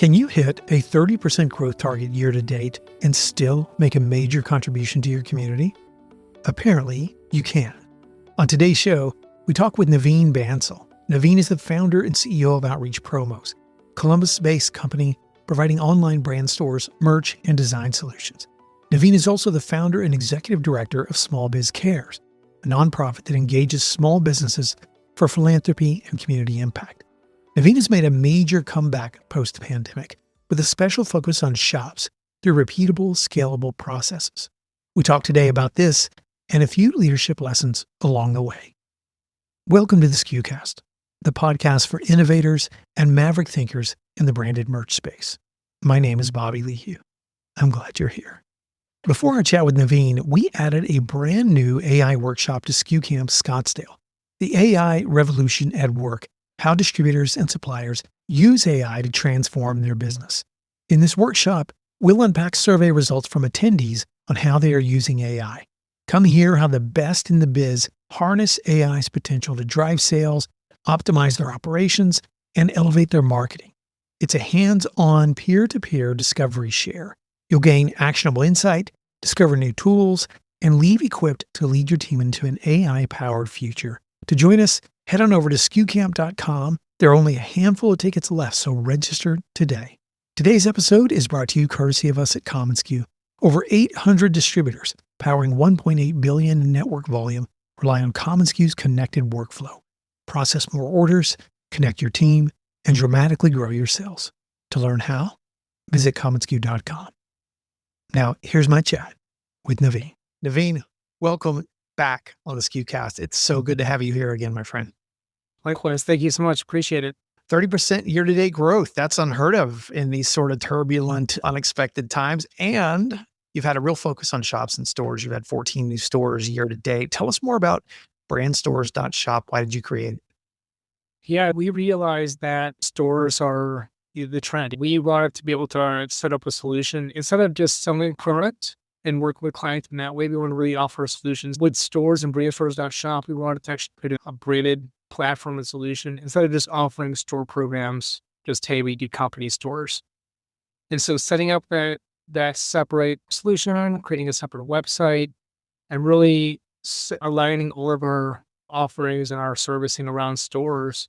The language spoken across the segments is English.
Can you hit a 30% growth target year to date and still make a major contribution to your community? Apparently, you can. On today's show, we talk with Nevin Bansal. Nevin is the founder and CEO of Outreach Promos, Columbus-based company providing online brand stores, merch, and design solutions. Nevin is also the founder and executive director of Small Biz Cares, a nonprofit that engages small businesses for philanthropy and community impact. Nevin has made a major comeback post-pandemic with a special focus on shops through repeatable, scalable processes. We talk today about this and a few leadership lessons along the way. Welcome to the SKUcast, the podcast for innovators and maverick thinkers in the branded merch space. My name is Bobby Lehue. I'm glad you're here. Before our chat with Nevin, we added a brand new AI workshop to SKU Camp Scottsdale, the AI Revolution at Work, how distributors and suppliers use AI to transform their business. In this workshop, we'll unpack survey results from attendees on how they are using AI. Come hear how the best in the biz harness AI's potential to drive sales, optimize their operations, and elevate their marketing. It's a hands-on, peer-to-peer discovery share. You'll gain actionable insight, discover new tools, and leave equipped to lead your team into an AI-powered future. To join us, head on over to SKUcamp.com. There are only a handful of tickets left, so register today. Today's episode is brought to you courtesy of us at commonsku. Over 800 distributors powering 1.8 billion in network volume rely on commonsku's connected workflow. Process more orders, connect your team, and dramatically grow your sales. To learn how, visit commonsku.com. Now, here's my chat with Nevin. Nevin, welcome back on the SKUcast. It's so good to have you here again, my friend. Likewise. Thank you so much. Appreciate it. 30% year-to-date growth. That's unheard of in these sort of turbulent, unexpected times. And you've had a real focus on shops and stores. You've had 14 new stores year-to-date. Tell us more about Brandstores.shop. Why did you create it? Yeah, we realized that stores are the trend. We wanted to be able to set up a solution instead of just selling product and work with clients in that way. We want to really offer solutions with stores and Brandstores.shop. We wanted to actually create a branded platform and solution instead of just offering store programs. Just, hey, we do company stores. And so setting up that separate solution, creating a separate website, and really aligning all of our offerings and our servicing around stores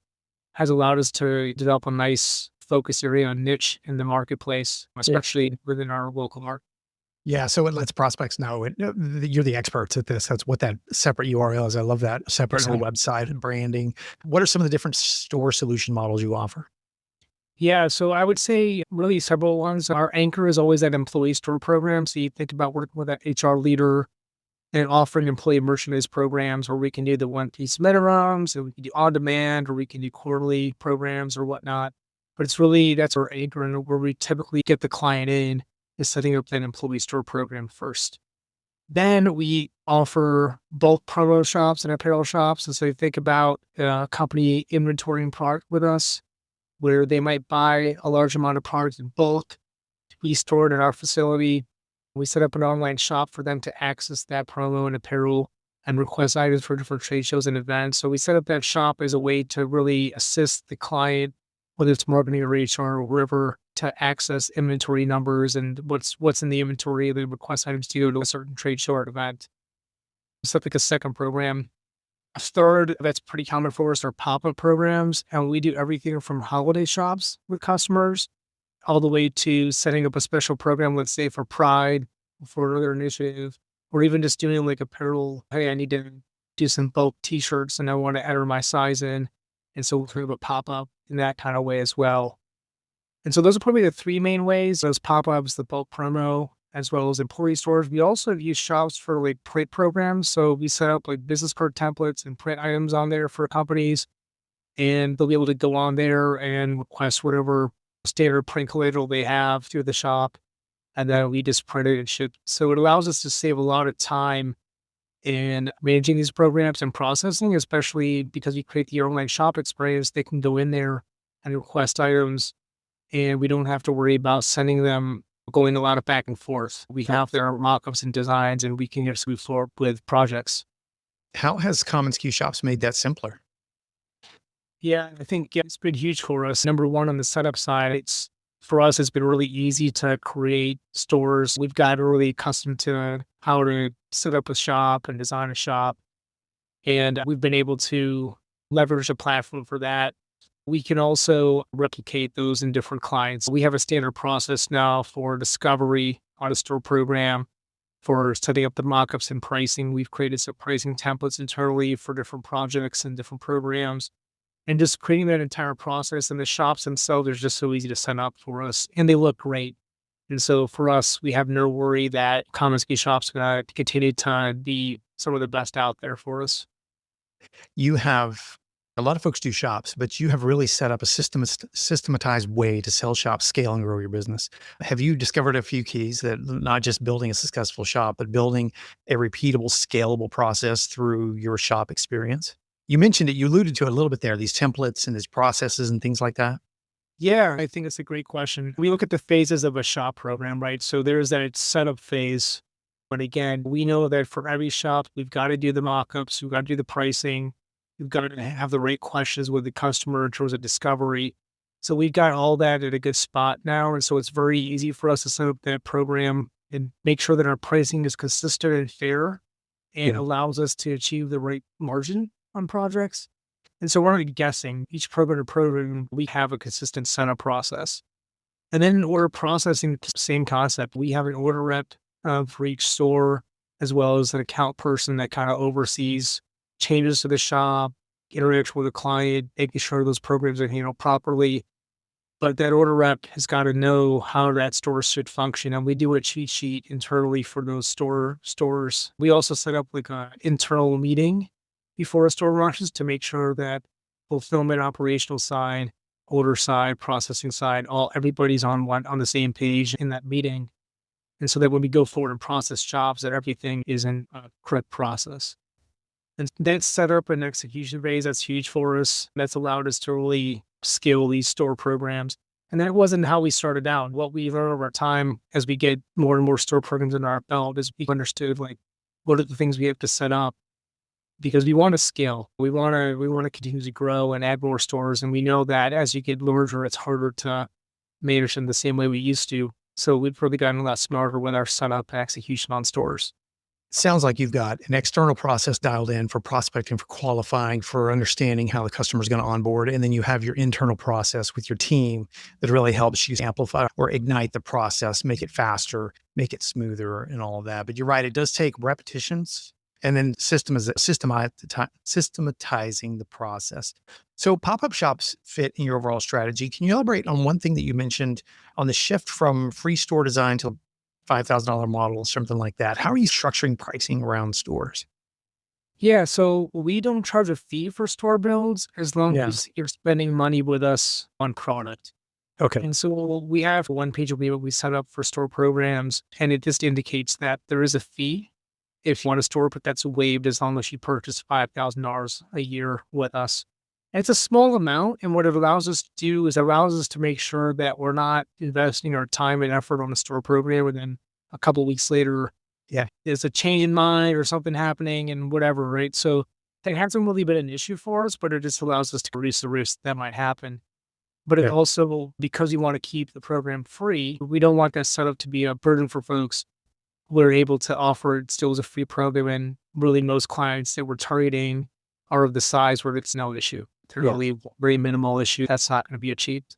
has allowed us to develop a nice focus area on niche in the marketplace, especially within our local market. Yeah, so it lets prospects know you're the experts at this. That's what that separate URL is. I love that. Separate website and branding. What are some of the different store solution models you offer? Yeah, so I would say really several ones. Our anchor is always that employee store program. So you think about working with that HR leader and offering employee merchandise programs where we can do the one-piece minimums, or we can do on-demand, or we can do quarterly programs or whatnot. But it's really, that's our anchor, and where we typically get the client in is setting up that employee store program first. Then we offer bulk promo shops and apparel shops. And so you think about a company inventorying product with us, where they might buy a large amount of product in bulk to be stored in our facility. We set up an online shop for them to access that promo and apparel and request items for different trade shows and events. So we set up that shop as a way to really assist the client, whether it's marketing or HR or wherever, to access inventory numbers and what's in the inventory, the request items to go to a certain trade show or event. So like a second program. A third that's pretty common for us are pop-up programs. And we do everything from holiday shops with customers all the way to setting up a special program, let's say for Pride, for another initiative, or even just doing like apparel. Hey, I need to do some bulk t-shirts and I want to enter my size in. And so we'll have a pop-up in that kind of way as well. And so those are probably the three main ways: those pop-ups, the bulk promo, as well as employee stores. We also use shops for like print programs. So we set up like business card templates and print items on there for companies, and they'll be able to go on there and request whatever standard print collateral they have through the shop. And then we just print it and ship. So it allows us to save a lot of time in managing these programs and processing, especially because we create the online shop experience. They can go in there and request items, and we don't have to worry about sending them, going a lot of back and forth. We have their mock-ups and designs, and we can just move forward with projects. How has commonsku shops made that simpler? Yeah, I think it's been huge for us. Number one, on the setup side, it's For us, it's been really easy to create stores. We've got really accustomed to how to set up a shop and design a shop. And we've been able to leverage a platform for that. We can also replicate those in different clients. We have a standard process now for discovery on a store program, for setting up the mockups and pricing. We've created some pricing templates internally for different projects and different programs. And just creating that entire process, and the shops themselves are just so easy to sign up for us, and they look great. And so for us, we have no worry that common ski shops are going to continue to be some of the best out there for us. You have a lot of folks do shops, but you have really set up a systematized way to sell shops, scale, and grow your business. Have you discovered a few keys that not just building a successful shop, but building a repeatable, scalable process through your shop experience? You mentioned it, you alluded to it a little bit there, these templates and these processes and things like that. Yeah, I think it's a great question. We look at the phases of a shop program, right? So there's that setup phase. But again, we know that for every shop, we've got to do the mockups, we've got to do the pricing, we've got to have the right questions with the customer in terms of discovery. So we've got all that at a good spot now. And so it's very easy for us to set up that program and make sure that our pricing is consistent and fair and Yeah. allows us to achieve the right margin on projects. And so we're not guessing. Each program to program, we have a consistent setup process. And then in order processing, same concept. We have an order rep for each store, as well as an account person that kind of oversees changes to the shop, interacts with the client, making sure those programs are handled properly. But that order rep has got to know how that store should function. And we do a cheat sheet internally for those stores. We also set up like an internal meeting before a store launches to make sure that fulfillment, operational side, order side, processing side, everybody's on the same page in that meeting. And so that when we go forward and process jobs, that everything is in a correct process. And that setup and execution phase, that's huge for us. That's allowed us to really scale these store programs. And that wasn't how we started out. What we learned over time as we get more and more store programs in our belt is we understood like what are the things we have to set up, because we want to scale. We want to continue to grow and add more stores. And we know that as you get larger, it's harder to manage them the same way we used to. So we've really gotten a lot smarter with our setup and execution on stores. Sounds like you've got an external process dialed in for prospecting, for qualifying, for understanding how the customer is going to onboard. And then you have your internal process with your team that really helps you amplify or ignite the process, make it faster, make it smoother and all of that. But you're right, it does take repetitions and then systematizing the process. So pop-up shops fit in your overall strategy. Can you elaborate on one thing that you mentioned on the shift from free store design to $5,000 model, something like that? How are you structuring pricing around stores? Yeah, so we don't charge a fee for store builds as long Yeah. as you're spending money with us on product. Okay. And so we have one page we set up for store programs, and it just indicates that there is a fee if you want a store, but that's waived as long as you purchase $5,000 a year with us. And it's a small amount, and what it allows us to do is allows us to make sure that we're not investing our time and effort on a store program, and then a couple of weeks later, Yeah. there's a change in mind or something happening and whatever, right? So that hasn't really been an issue for us, but it just allows us to reduce the risk that might happen. But it Yeah. also, because we want to keep the program free, we don't want that setup to be a burden for folks. We're able to offer it still as a free program, and really most clients that we're targeting are of the size where it's no issue. They're Yeah. really very minimal issue. That's not going to be achieved.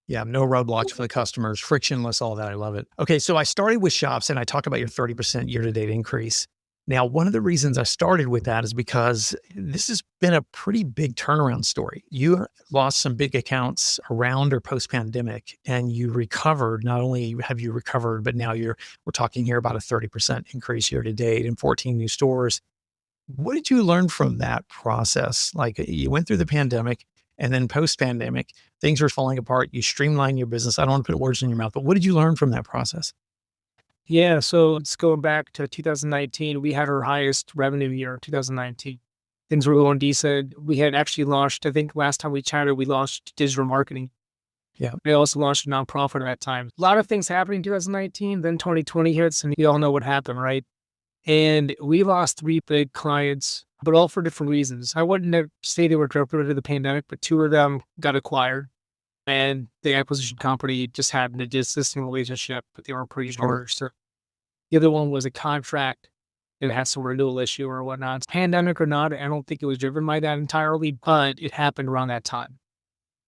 Yeah, no roadblocks for the customers, frictionless, all that. I love it. Okay, so I started with shops and I talked about your 30% year-to-date increase. Now, one of the reasons I started with that is because this has been a pretty big turnaround story. You lost some big accounts around or post-pandemic, and you recovered. Not only have you recovered, but now we're talking here about a 30% increase year-to-date and 14 new stores. What did you learn from that process? Like you went through the pandemic and then post-pandemic, things are falling apart. You streamline your business. I don't want to put words in your mouth, but what did you learn from that process? Yeah, so let's go back to 2019. We had our highest revenue year, 2019. Things were going decent. We had actually launched, I think last time we chatted, we launched digital marketing. Yeah. We also launched a nonprofit at that time. A lot of things happened in 2019. Then 2020 hits, and we all know what happened, right? And we lost 3 big clients, but all for different reasons. I wouldn't say they were directly to the pandemic, but 2 of them got acquired. And the acquisition company just had an existing relationship, but they weren't pretty sure. So the other one was a contract. It had some renewal issue or whatnot. Pandemic or not, I don't think it was driven by that entirely, but it happened around that time.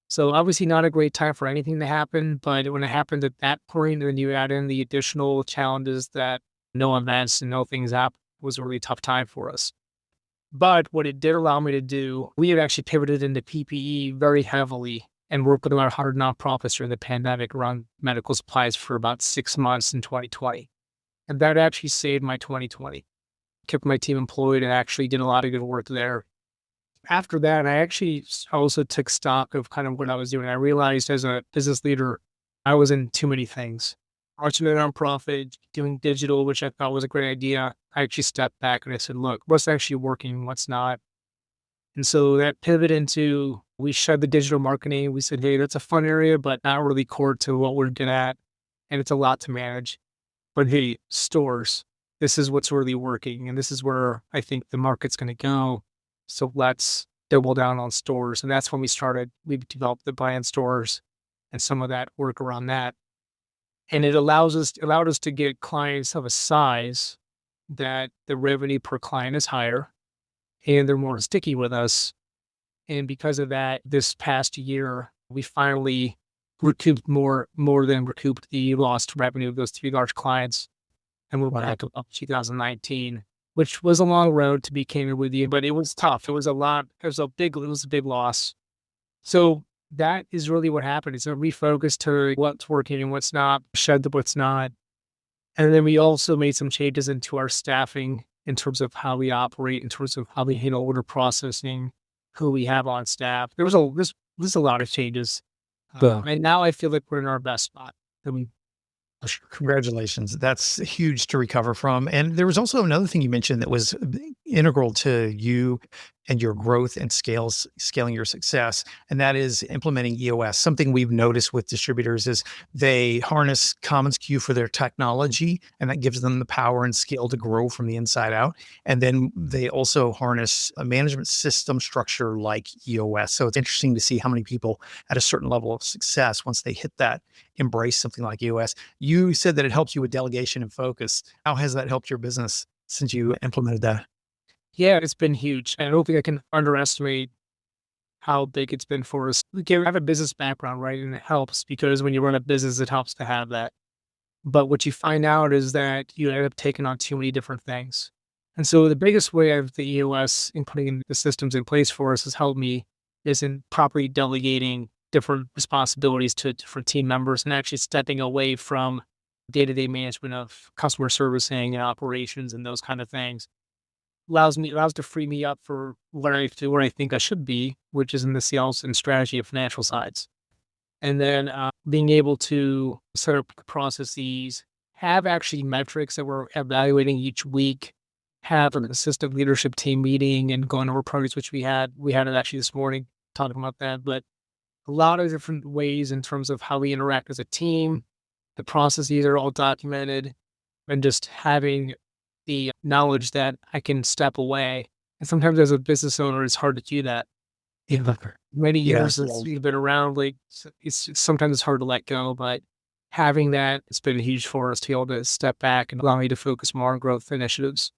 So obviously not a great time for anything to happen, but when it happened at that point, then you add in the additional challenges that no events and no things up was a really tough time for us. But what it did allow me to do, we had actually pivoted into PPE very heavily and worked with our hard nonprofits during the pandemic around medical supplies for about 6 months in 2020. And that actually saved my 2020. Kept my team employed and actually did a lot of good work there. After that, I actually also took stock of kind of what I was doing. I realized as a business leader, I was in too many things. Launching a nonprofit, doing digital, which I thought was a great idea. I actually stepped back and I said, look, what's actually working, what's not? And so that pivot into, we shed the digital marketing. We said, hey, that's a fun area, but not really core to what we're good at. And it's a lot to manage. But hey, stores, this is what's really working. And this is where I think the market's going to go. So let's double down on stores. And that's when we developed the Brandstores and some of that work around that. And it allowed us to get clients of a size that the revenue per client is higher and they're more sticky with us. And because of that, this past year, we finally recouped more than recouped the lost revenue of those 3 large clients. And we're back up 2019, which was a long road, to be candid with you, but it was tough. It was a big loss. So that is really what happened. It's a refocus to what's working and what's not, shed the what's not. And then we also made some changes into our staffing in terms of how we operate, in terms of how we handle order processing, who we have on staff. There's a lot of changes. And now I feel like we're in our best spot. Congratulations. That's huge to recover from. And there was also another thing you mentioned that was integral to you and your growth and scaling your success. And that is implementing EOS. Something we've noticed with distributors is they harness commonsku for their technology, and that gives them the power and scale to grow from the inside out. And then they also harness a management system structure like EOS. So it's interesting to see how many people at a certain level of success, once they hit that, embrace something like EOS. You said that it helps you with delegation and focus. How has that helped your business since you implemented that? Yeah, it's been huge. I don't think I can underestimate how big it's been for us. I have a business background, right? And it helps because when you run a business, it helps to have that. But what you find out is that you end up taking on too many different things. And so the biggest way of the EOS in putting the systems in place for us has helped me is in properly delegating different responsibilities to different team members and actually stepping away from day-to-day management of customer servicing and operations and those kind of things. Allows to free me up for where I think I should be, which is in the sales and strategy and financial sides. And then being able to set up processes, have actually metrics that we're evaluating each week, have an assistant leadership team meeting and going over projects, which we had it actually this morning talking about that, but a lot of different ways in terms of how we interact as a team. The processes are all documented, and just having the knowledge that I can step away. And sometimes as a business owner, it's hard to do that. Many years since you've been around, like sometimes it's hard to let go, but having that, it's been huge for us to be able to step back and allow me to focus more on growth initiatives.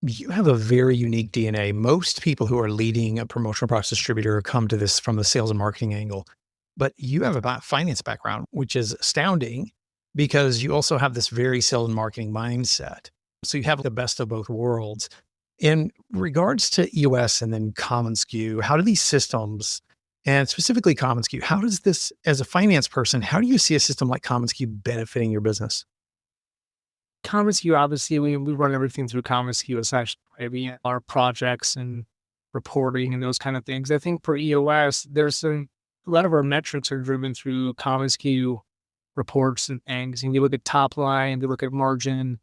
You have a very unique DNA. Most people who are leading a promotional products distributor come to this from the sales and marketing angle, but you have a finance background, which is astounding because you also have this very sales and marketing mindset. So you have the best of both worlds. In regards to EOS and then commonsku, how do these systems, and specifically commonsku, how does this, as a finance person, how do you see a system like commonsku benefiting your business? commonsku, obviously, we run everything through commonsku, essentially, right? Our projects and reporting and those kind of things. I think for EOS, a lot of our metrics are driven through commonsku reports and things. And we look at top line, we look at margin,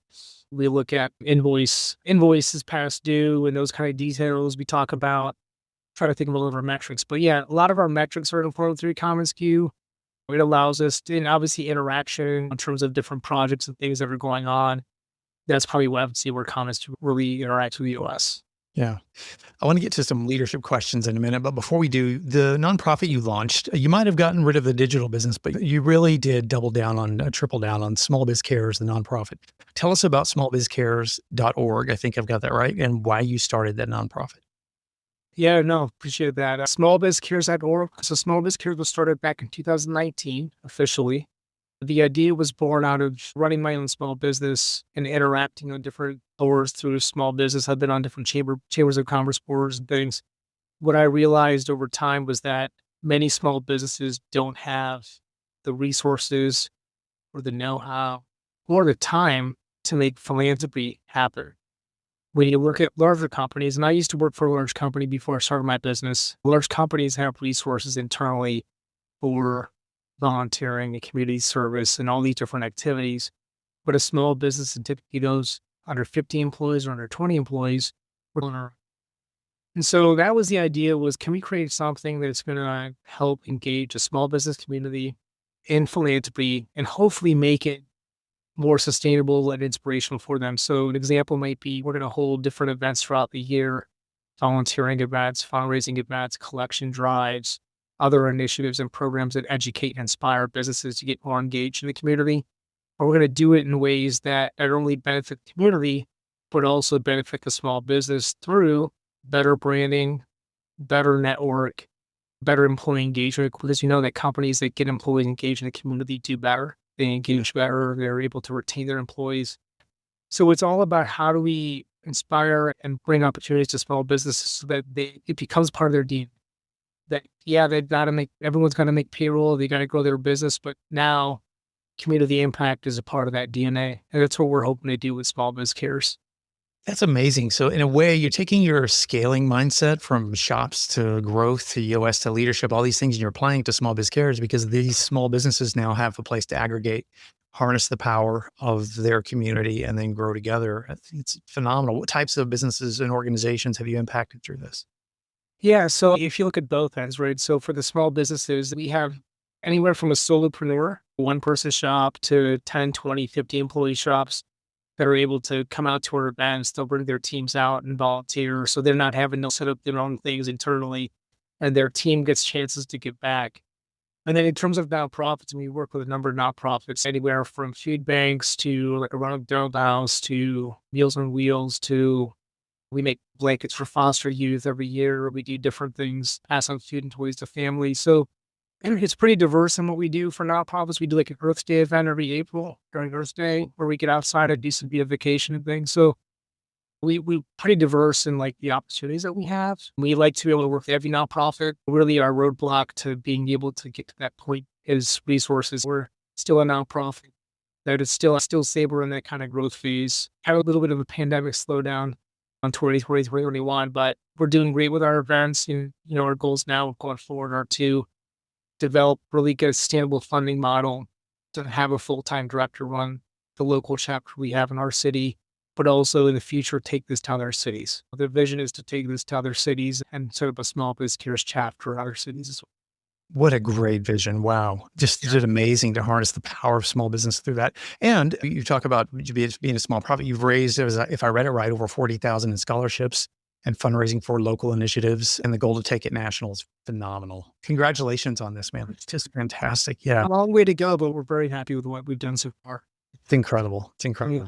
we look at invoices past due, and those kind of details we talk about. Try to think of a lot of our metrics. But yeah, a lot of our metrics are informed through commonsku. It allows us to, and obviously interaction in terms of different projects and things that are going on. That's probably what I would see where commonsku really interacts with EOS. Yeah. I want to get to some leadership questions in a minute, but before we do, the nonprofit you launched, you might have gotten rid of the digital business, but you really did double down on, triple down on Small Biz Cares, the nonprofit. Tell us about smallbizcares.org. I think I've got that right, and why you started that nonprofit. Yeah, no, appreciate that. Smallbizcares.org. So Small Biz Cares was started back in 2019 officially. The idea was born out of running my own small business and interacting on different boards through small business. I've been on different chambers of commerce boards and things. What I realized over time was that many small businesses don't have the resources or the know-how or the time to make philanthropy happen. When you work at larger companies, and I used to work for a large company before I started my business, large companies have resources internally for volunteering and community service and all these different activities. But a small business, and typically those under 50 employees or under 20 employees, were on our. And so that was the idea, was can we create something that's going to help engage a small business community in philanthropy and hopefully make it more sustainable and inspirational for them. So an example might be we're going to hold different events throughout the year, volunteering events, fundraising events, collection drives, other initiatives and programs that educate and inspire businesses to get more engaged in the community. But we're going to do it in ways that not only benefit the community, but also benefit the small business through better branding, better network, better employee engagement. Because you know that companies that get employees engaged in the community do better. They engage better. They're able to retain their employees. So it's all about how do we inspire and bring opportunities to small businesses so that it becomes part of their DNA. That, yeah, they've got to everyone's got to make payroll. They got to grow their business, but now community impact is a part of that DNA. And that's what we're hoping to do with Small Biz Cares. That's amazing. So in a way, you're taking your scaling mindset from shops to growth to EOS to leadership, all these things, and you're applying it to Small Biz Cares because these small businesses now have a place to aggregate, harness the power of their community, and then grow together. I think it's phenomenal. What types of businesses and organizations have you impacted through this? Yeah. So if you look at both ends, right? So for the small businesses, we have anywhere from a solopreneur, one person shop, to 10, 20, 50 employee shops that are able to come out to our events. They'll bring their teams out and volunteer. So they're not having to set up their own things internally, and their team gets chances to give back. And then in terms of nonprofits, we work with a number of nonprofits, anywhere from food banks to like a Ronald McDonald House to Meals on Wheels to we make blankets for foster youth every year. We do different things, pass on food and toys to families. So and it's pretty diverse in what we do for nonprofits. We do like an Earth Day event every April during Earth Day where we get outside and do some beautification and things. So we pretty diverse in like the opportunities that we have. We like to be able to work with every nonprofit. Really our roadblock to being able to get to that point is resources. We're still a nonprofit that is still stable in that kind of growth phase. Had a little bit of a pandemic slowdown on 2020, 2021, but we're doing great with our events. Our goals now going forward are to develop really good sustainable funding model to have a full-time director run the local chapter we have in our city, but also in the future, take this to other cities. The vision is to take this to other cities and set up a small business cares chapter in other cities as well. What a great vision. Wow. Just amazing to harness the power of small business through that. And you talk about being a small profit. You've raised, if I read it right, over 40,000 in scholarships and fundraising for local initiatives. And the goal to take it national is phenomenal. Congratulations on this, man. It's just fantastic. Yeah. A long way to go, but we're very happy with what we've done so far. It's incredible. It's incredible. Yeah.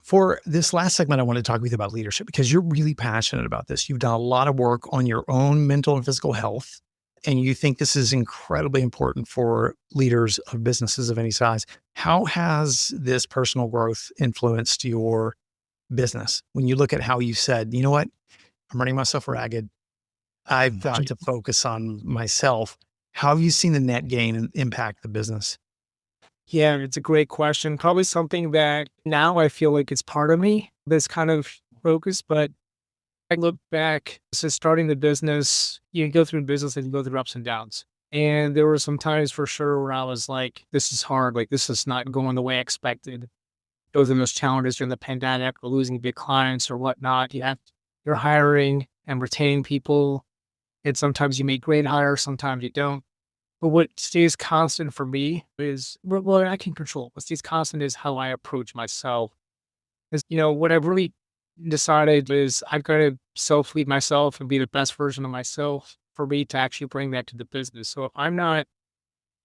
For this last segment, I want to talk with you about leadership because you're really passionate about this. You've done a lot of work on your own mental and physical health, and you think this is incredibly important for leaders of businesses of any size. How has this personal growth influenced your business? When you look at how you said, you know what, I'm running myself ragged. I've got to focus on myself. How have you seen the net gain and impact the business? Yeah, it's a great question. Probably something that now I feel like it's part of me, this kind of focus, but I look back since starting the business, you go through business and you go through ups and downs. And there were some times for sure where I was like, this is hard. Like, this is not going the way I expected. Those are those challenges during the pandemic or losing big clients or whatnot. You're hiring and retaining people. And sometimes you make great hires, sometimes you don't. But what stays constant for me is, well, I can control. What stays constant is how I approach myself. Is, what I've really decided is I've got to self-lead myself and be the best version of myself for me to actually bring that to the business. So if I'm not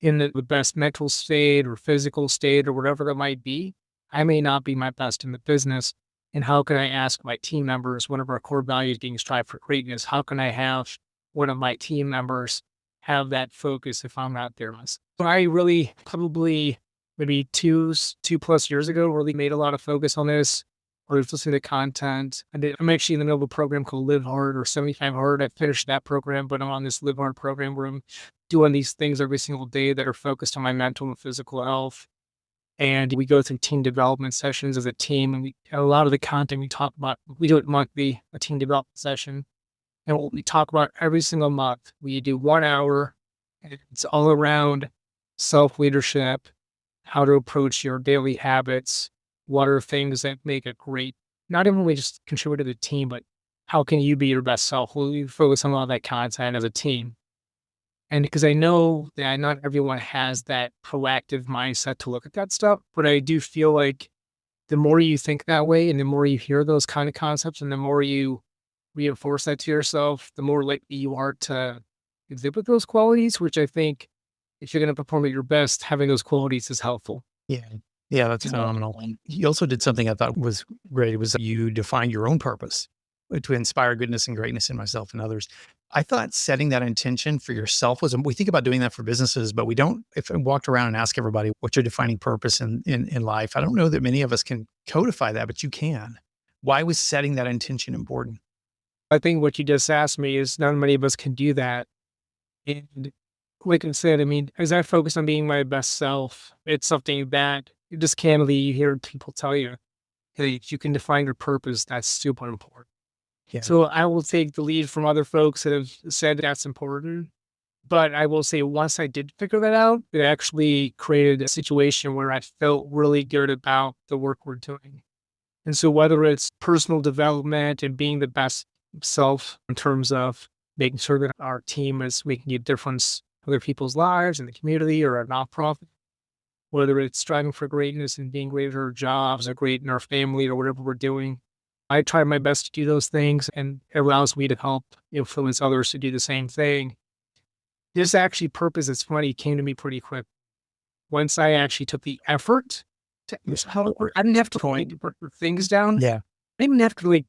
in the best mental state or physical state or whatever that might be, I may not be my best in the business. And how can I ask my team members, one of our core values being strive for greatness, how can I have one of my team members have that focus if I'm not there myself? So I really probably maybe two plus years ago really made a lot of focus on this or was listening to content. I'm actually in the middle of a program called Live Hard or 75 Hard. I finished that program, but I'm on this Live Hard program where I'm doing these things every single day that are focused on my mental and physical health. And we go through team development sessions as a team. And a lot of the content we talk about, we do it monthly, a team development session. And what we talk about every single month, we do 1 hour. And it's all around self-leadership, how to approach your daily habits, what are things that make it great, not even really just contribute to the team, but how can you be your best self? We focus on all that content as a team. And because I know that not everyone has that proactive mindset to look at that stuff, but I do feel like the more you think that way and the more you hear those kind of concepts and the more you reinforce that to yourself, the more likely you are to exhibit those qualities, which I think if you're going to perform at your best, having those qualities is helpful. Yeah. Yeah, that's phenomenal. And you also did something I thought was great. It was you defined your own purpose to inspire goodness and greatness in myself and others. I thought setting that intention for yourself was, we think about doing that for businesses, but we don't, if I walked around and asked everybody what's your defining purpose in life, I don't know that many of us can codify that, but you can. Why was setting that intention important? I think what you just asked me is not many of us can do that. And like I said, I mean, as I focus on being my best self, it's something that you just candidly you hear people tell you, hey, if you can define your purpose, that's super important. Yeah. So I will take the lead from other folks that have said that's important. But I will say once I did figure that out, it actually created a situation where I felt really good about the work we're doing. And so whether it's personal development and being the best self in terms of making sure that our team is making a difference in other people's lives in the community or a nonprofit, whether it's striving for greatness and being great at our jobs or great in our family or whatever we're doing, I try my best to do those things and it allows me to help influence others to do the same thing. This actually purpose, it's funny, came to me pretty quick. Once I actually took the effort to, I didn't have to point things down. Yeah. I didn't have to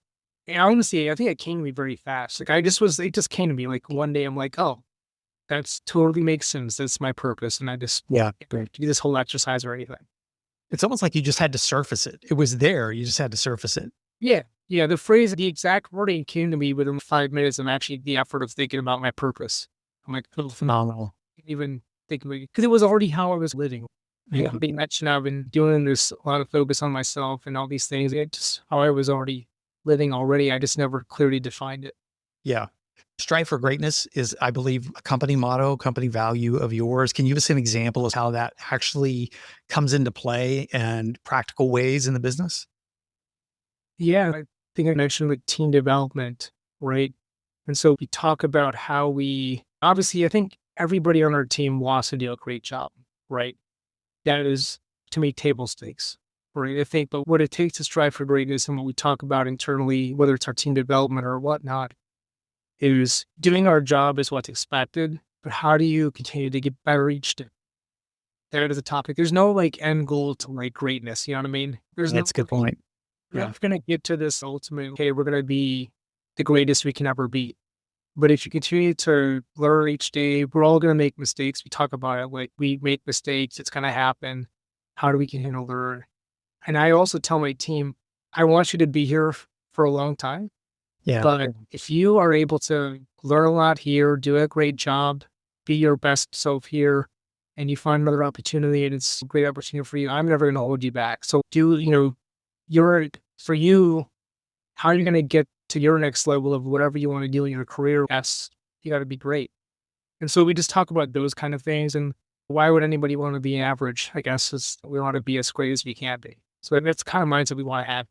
honestly, I think it came to me very fast. Like it just came to me like one day I'm like, oh, that's totally makes sense. That's my purpose. And I just do this whole exercise or anything. It's almost like you just had to surface it. It was there. You just had to surface it. Yeah. Yeah. The phrase, the exact wording came to me within 5 minutes of actually the effort of thinking about my purpose. I'm like, oh, Phenomenal. even thinking because it was already how I was living. Yeah. Being mentioned, I've been doing this a lot of focus on myself and all these things. It's just how I was already living already. I just never clearly defined it. Yeah. Strive for greatness is, I believe, a company motto, company value of yours. Can you give us an example of how that actually comes into play and practical ways in the business? Yeah. I think I mentioned like team development, right? And so we talk about how obviously, I think everybody on our team wants to do a great job, right? That is, to me, table stakes, right? I think, but what it takes to strive for greatness and what we talk about internally, whether it's our team development or whatnot, is doing our job is what's expected, but how do you continue to get better each day? That is a topic. There's no end goal to greatness. You know what I mean? That's a good point. We're not going to get to this ultimate, okay, we're going to be the greatest we can ever be. But if you continue to learn each day, we're all going to make mistakes. We talk about it like we make mistakes. It's going to happen. How do we continue to learn? And I also tell my team, I want you to be here for a long time. Yeah. But if you are able to learn a lot here, do a great job, be your best self here, and you find another opportunity and it's a great opportunity for you, I'm never going to hold you back. So for you, how are you going to get to your next level of whatever you want to do in your career? Yes, you got to be great. And so we just talk about those kind of things. And why would anybody want to be average? I guess we want to be as great as we can be. So that's the kind of mindset we want to have.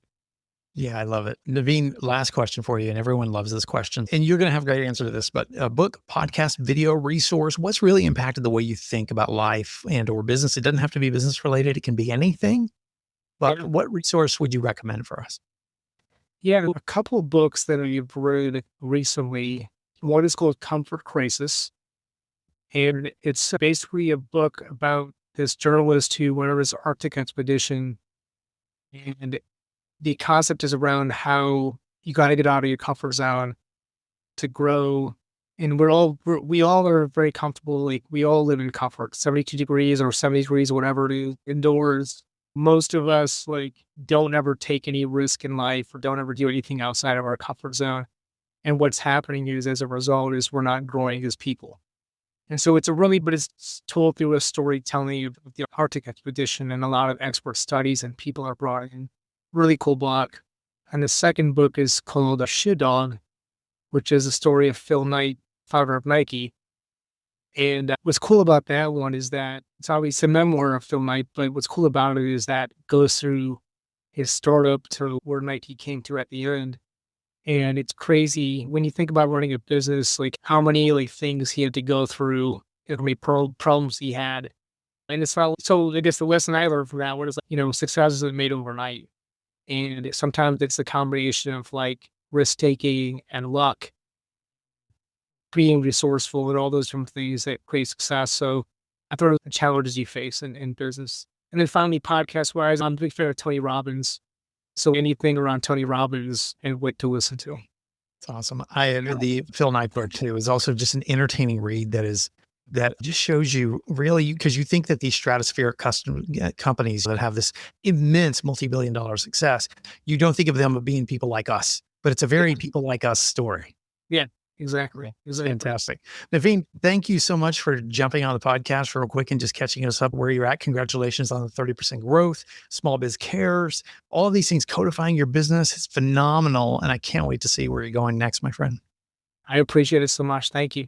Yeah, I love it. Nevin, last question for you, and everyone loves this question. And you're going to have a great answer to this, but a book, podcast, video, resource, what's really impacted the way you think about life and or business? It doesn't have to be business related. It can be anything. But what resource would you recommend for us? Yeah, a couple of books that I've read recently. One is called Comfort Crisis, and it's basically a book about this journalist who went on his Arctic expedition, and the concept is around how you got to get out of your comfort zone to grow. And we all are very comfortable. Like we all live in comfort, 72 degrees or 70 degrees, or whatever it is indoors. Most of us like don't ever take any risk in life or don't ever do anything outside of our comfort zone. And what's happening is as a result is we're not growing as people. And so but it's told through a storytelling of the Arctic expedition and a lot of expert studies and people are brought in. Really cool book. And the second book is called A Shoe Dog, which is a story of Phil Knight, founder of Nike. And what's cool about that one is that it's obviously a memoir of Phil Knight, but what's cool about it is that it goes through his startup to where Nike came to at the end. And it's crazy when you think about running a business, like how many like things he had to go through, how many problems he had. And it's not, so I guess the lesson I learned from that one is like, success isn't made overnight. And sometimes it's a combination of like risk taking and luck, being resourceful and all those different things that create success. So I thought it was the challenges you face in business. And then finally, podcast wise, I'm a big fan of Tony Robbins. So anything around Tony Robbins and what to listen to. It's awesome. The Phil Knight book too is also just an entertaining read that just shows you really, because you think that these stratospheric companies that have this immense multi-billion-dollar success, you don't think of them as being people like us, but it's a very people like us story. Yeah, exactly. Fantastic. Nevin, thank you so much for jumping on the podcast real quick and just catching us up where you're at. Congratulations on the 30% growth, Small Biz Cares, all of these things, codifying your business. It's phenomenal. And I can't wait to see where you're going next, my friend. I appreciate it so much. Thank you.